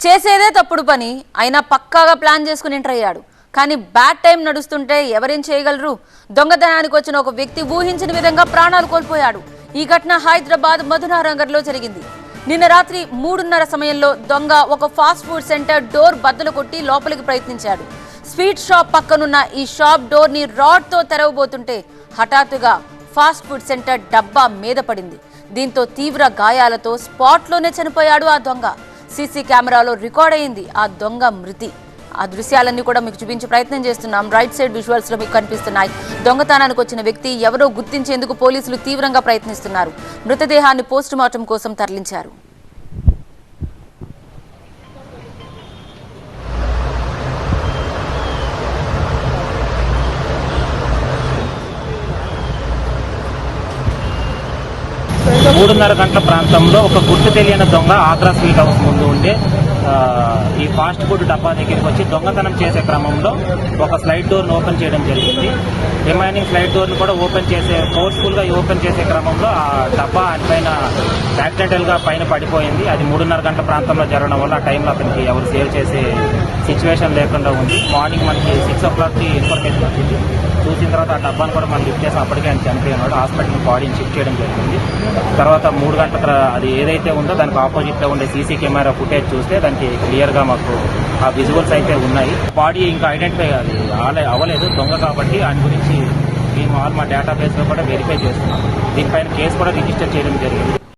చేసేదే తప్పుడు పని అయినా పక్కాగా ప్లాన్ చేసుకుని ఎంటర్ అయ్యాడు. కానీ బ్యాడ్ టైం నడుస్తుంటే ఎవరేం చేయగలరు? దొంగతనానికి వచ్చిన ఒక వ్యక్తి ఊహించిన విధంగా ప్రాణాలు కోల్పోయాడు. ఈ ఘటన హైదరాబాద్ మధునానగర్లో జరిగింది. నిన్న రాత్రి 3:30 సమయంలో దొంగ ఒక ఫాస్ట్ ఫుడ్ సెంటర్ డోర్ బద్దలు కొట్టి లోపలికి ప్రయత్నించాడు. స్వీట్ షాప్ పక్కనున్న ఈ షాప్ డోర్ ని రాడ్ తో తెరవబోతుంటే హఠాత్తుగా ఫాస్ట్ ఫుడ్ సెంటర్ డబ్బా మీద పడింది. దీంతో తీవ్ర గాయాలతో స్పాట్ లోనే చనిపోయాడు ఆ దొంగ. సీసీ కెమెరాలో రికార్డ్ అయింది ఆ దొంగ మృతి. ఆ దృశ్యాలన్నీ కూడా మీకు చూపించే ప్రయత్నం చేస్తున్నాం. రైట్ సైడ్ విజువల్స్ లో మీకు కనిపిస్తున్నాయి. దొంగతనానికి వచ్చిన వ్యక్తి ఎవరో గుర్తించేందుకు పోలీసులు తీవ్రంగా ప్రయత్నిస్తున్నారు. మృతదేహాన్ని పోస్ట్ మార్టం కోసం తరలించారు. మూడున్నర గంటల ప్రాంతంలో ఒక గుర్తు తెలియని దొంగ ఆగ్రా స్వీట్ హౌస్ ముందు ఉండే ఈ ఫాస్ట్ ఫుడ్ డబ్బా దగ్గరికి వచ్చి దొంగతనం చేసే క్రమంలో ఒక స్లైడ్ డోర్ను ఓపెన్ చేయడం జరిగింది. రిమైనింగ్ స్లైడ్ డోర్ను కూడా ఫోర్స్ఫుల్గా ఓపెన్ చేసే క్రమంలో ఆ డబ్బా పైన యాక్సిడెంటల్గా పైన పడిపోయింది. అది 3:30 గంటల ప్రాంతంలో జరగడం వల్ల ఆ టైంలో అతనికి ఎవరు సేవ్ చేసే సిచ్యువేషన్ లేకుండా ఉంది. మార్నింగ్ మనకి 6 o'clockకి ఇన్ఫర్మేషన్ వచ్చింది. చూసిన తర్వాత ఆ డబ్బాను కూడా మనం లిఫ్ట్ చేసి అప్పటికే ఆయన చనిపోయినాడు. హాస్పిటల్కి బాడీని షిఫ్ట్ చేయడం జరిగింది. తర్వాత 3 గంటల అది ఏదైతే ఉందో దానికి ఆపోజిట్లో ఉండే సీసీ కెమెరా ఫుటేజ్ చూస్తే దానికి క్లియర్గా మాకు ఆ విజువల్స్ అయితే ఉన్నాయి. బాడీ ఇంకా ఐడెంటిఫై అవ్వలేదు దొంగ కాబట్టి దాని గురించి మేము మా డేటాబేస్లో కూడా వెరిఫై చేస్తున్నాం. దీనిపైన కేసు కూడా రిజిస్టర్ చేయడం జరిగింది.